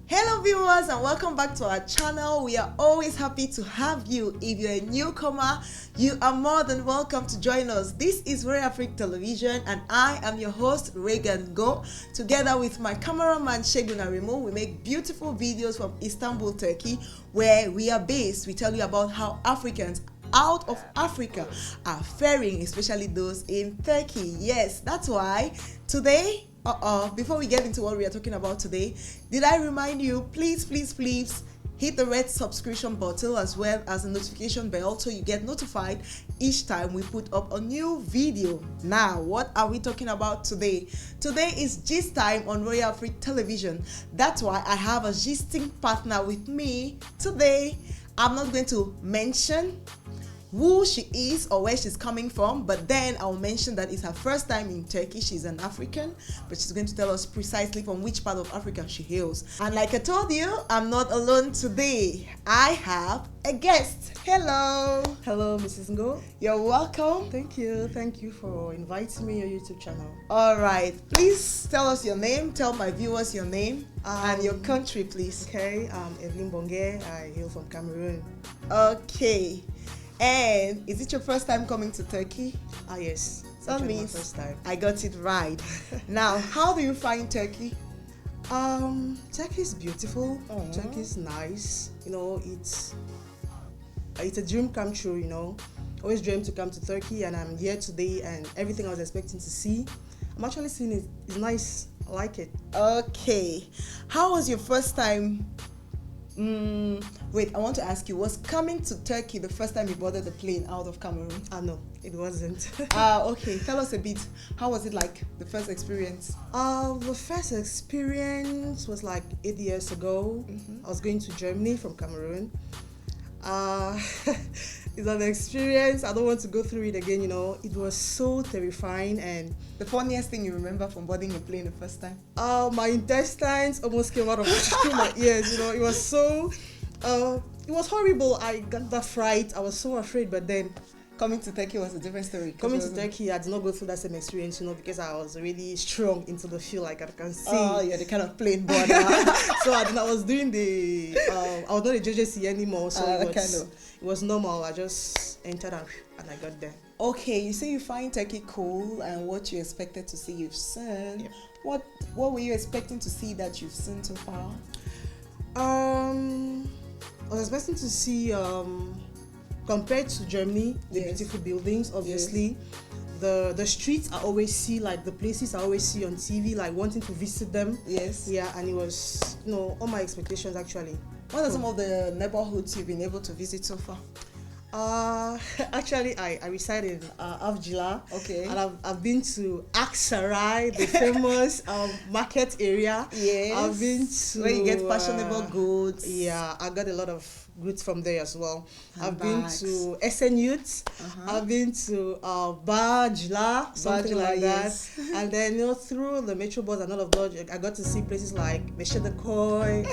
Hello viewers and welcome back to our channel. We are always happy to have you. If you're a newcomer, you are more than welcome to join us. This is Royal Africa Television and I am your host Regan Go. Together with my cameraman Shegun Arimo, we make beautiful videos from Istanbul, Turkey, where we are based. We tell you about how Africans out of Africa are faring, especially those in Turkey. Yes, that's why today before we get into what we are talking about today, did I remind you, please hit the red subscription button as well as the notification bell so you get notified each time we put up a new video. Now, what are we talking about today? Today is Gist Time on Royal Africa Television. That's why I have a gisting partner with me today. I'm not going to mention who she is or where she's coming from, but then I'll mention that it's her first time in Turkey. She's an African, but she's going to tell us precisely from which part of Africa she hails. And like I told you, I'm not alone today. I have a guest. Hello. Hello, Mrs. Ngo. You're welcome. Thank you for inviting me on your YouTube channel. All right, please tell us your name. Tell my viewers your name and your country, please. Okay, I'm Evelyn Bonge. I hail from Cameroon. Okay. And is it your first time coming to Turkey? Yes. That means my first time. I got it right. Now, how do you find Turkey? Turkey is beautiful. Turkey is nice. You know, it's a dream come true. You know, always dreamed to come to Turkey, and I'm here today. And everything I was expecting to see, I'm actually seeing it. It's nice. I like it. Okay. How was your first time? Wait, I want to ask you, was coming to Turkey the first time you boarded the plane out of Cameroon? No, it wasn't. Okay. Tell us a bit. How was it like, the first experience? The first experience was like 8 years ago. I was going to Germany from Cameroon. It's an experience. I don't want to go through it again, you know. It was so terrifying. And the funniest thing you remember from boarding a plane the first time? My intestines almost came out of my ears, you know. It was so it was horrible. I got that fright. I was so afraid, but then coming to Turkey was a different story. Coming to Turkey, I did not go through that same experience, you know, because I was really strong into the field, like I can see. Oh, you're the kind of plane boarder. So I was doing I was not a JJC anymore, so it was normal. I just entered and I got there. Okay, you say you find Turkey cool, and what you expected to see, you've seen. Yep. What were you expecting to see that you've seen so far? I was expecting to see, compared to Germany, the beautiful buildings, obviously. Yes. The streets I always see, like the places I always see on TV, like wanting to visit them. Yes. Yeah, and it was, you know, all my expectations actually. What are some of the neighborhoods you've been able to visit so far? Actually, I reside in Avcılar. Okay. And I've been to Aksaray, the famous market area. Yes. I've been to where you get fashionable goods. Yeah, I got a lot of goods from there as well. And I've been to SN Youth. I've been to Bağcılar, something like that. Yes. And then, you know, through the Metro bus and all of that, I got to see places like Meshedekoy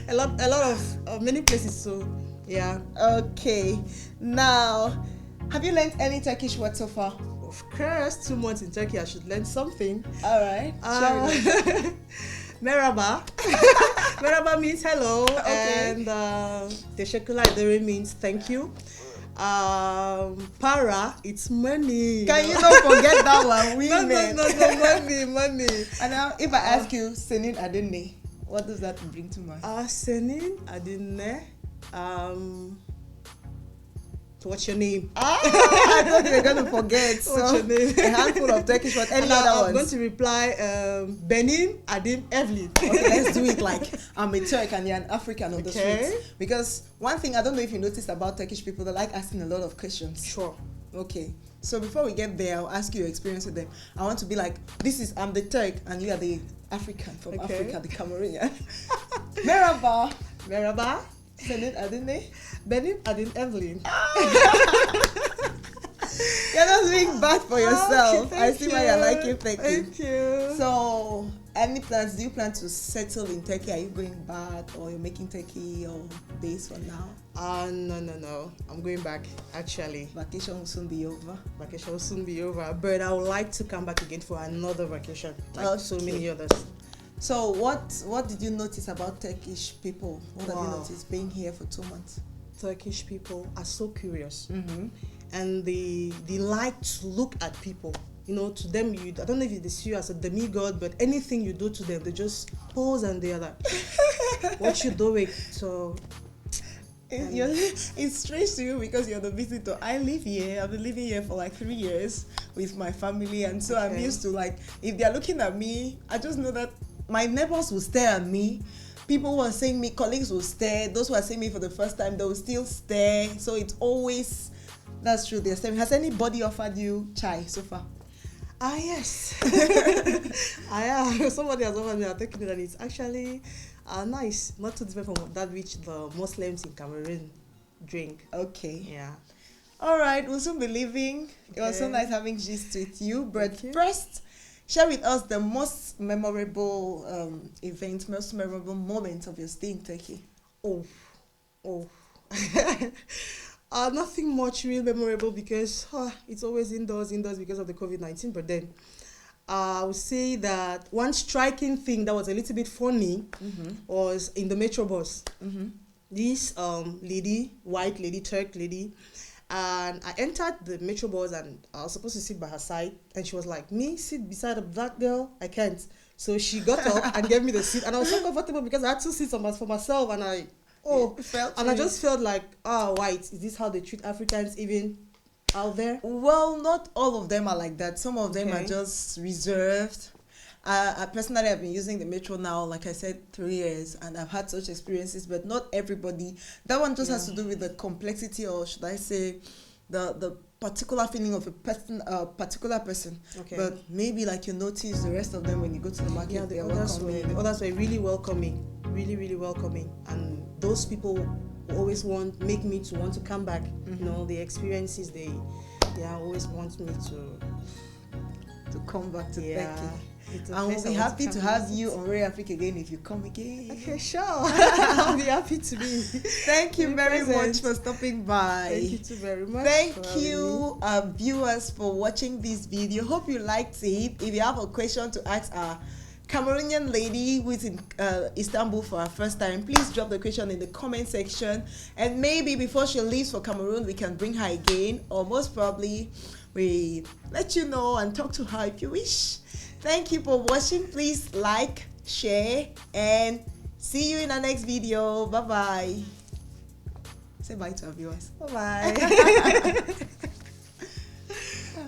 and a lot of many places. So yeah. Okay. Now, have you learned any Turkish word so far? Of course, 2 months in Turkey, I should learn something. All right. Sure. Merhaba. Merhaba means hello. Okay. And teşekkürler ederim means thank you. Para, it's money. Can you not forget that one? Women. No, money. And now, if I ask you, Senin Adene, what does that bring to mind? Senin Adine. What's your name? I thought you were going to forget. What's your name? A handful of Turkish words. Any other ones? I'm going to reply, Benim Adim Evelyn. Okay, let's do it like I'm a Turk and you're an African on the streets. Because one thing, I don't know if you noticed about Turkish people, they like asking a lot of questions. Sure. Okay, so before we get there, I'll ask you your experience with them. I want to be like, I'm the Turk and you are the African from Africa, the Cameroonian. Merhaba. Merhaba. Senin Adine. Benim Adim Evelyn. You're not being bad for yourself. Okay, I see why you're liking Turkey. Thank you. So, any plans? Do you plan to settle in Turkey? Are you going back, or you're making Turkey your base for now? No. I'm going back, actually. Vacation will soon be over. Vacation will soon be over, but I would like to come back again for another vacation, like so many others. So what did you notice about Turkish people? What have you Wow. noticed being here for 2 months? Turkish people are so curious, Mm-hmm. and they like to look at people. You know, to them, I don't know if they see you as a demigod, but anything you do to them, they just pose and they're like, "What you doing?" So It's strange to you because you're the visitor. I live here. I've been living here for like 3 years with my family, and so I'm Okay. used to, like, if they're looking at me, I just know that my neighbors will stare at me. People who are seeing me, colleagues will stare. Those who are seeing me for the first time, they will still stare. So it's always, that's true. They're staring. Has anybody offered you chai so far? yes, I am. Somebody has offered me. I'm taking it, and it's actually nice. Not too different from that which the Muslims in Cameroon drink. Okay. Yeah. All right, we'll soon be leaving. It was so Okay. nice having gist with you. But Thank you. first, share with us the most memorable event, most memorable moment of your stay in Turkey. Oh. Nothing much real memorable because it's always indoors because of the COVID-19. But then I would say that one striking thing that was a little bit funny was in the metro bus. Mm-hmm. This lady, white lady, Turk lady, and I entered the metro bus and I was supposed to sit by her side, and she was like, "Me sit beside a black girl? I can't." So she got up and gave me the seat, and I was so comfortable because I had 2 seats for myself, and I just felt like, white, is this how they treat Africans even out there? Well, not all of them are like that. Some of them are Okay. just reserved. I personally have been using the metro now, like I said, 3 years, and I've had such experiences, but not everybody. That one just has to do with the complexity, or should I say, the particular feeling of a particular person. Okay. But maybe, like, you notice the rest of them when you go to the market, Yeah, they're the others welcoming. were really welcoming, really welcoming, and those people who always make me to want to come back. Mhm. You know, the experiences they always want me To come back to to Turkey. it's a And we'll place I be want happy to come have visit. you on Ray Africa again if you come again. Okay, sure. I'll be happy to be. Thank you Be very present. much for stopping by. Thank you too very much. Thank for having me. you, viewers, for watching this video. Hope you liked it. If you have a question to ask our Cameroonian lady who is in Istanbul for her first time, please drop the question in the comment section. And maybe before she leaves for Cameroon, we can bring her again. Or most probably, we let you know and talk to her if you wish. Thank you for watching. Please like, share, and see you in our next video. Bye-bye. Say bye to our viewers. Bye-bye.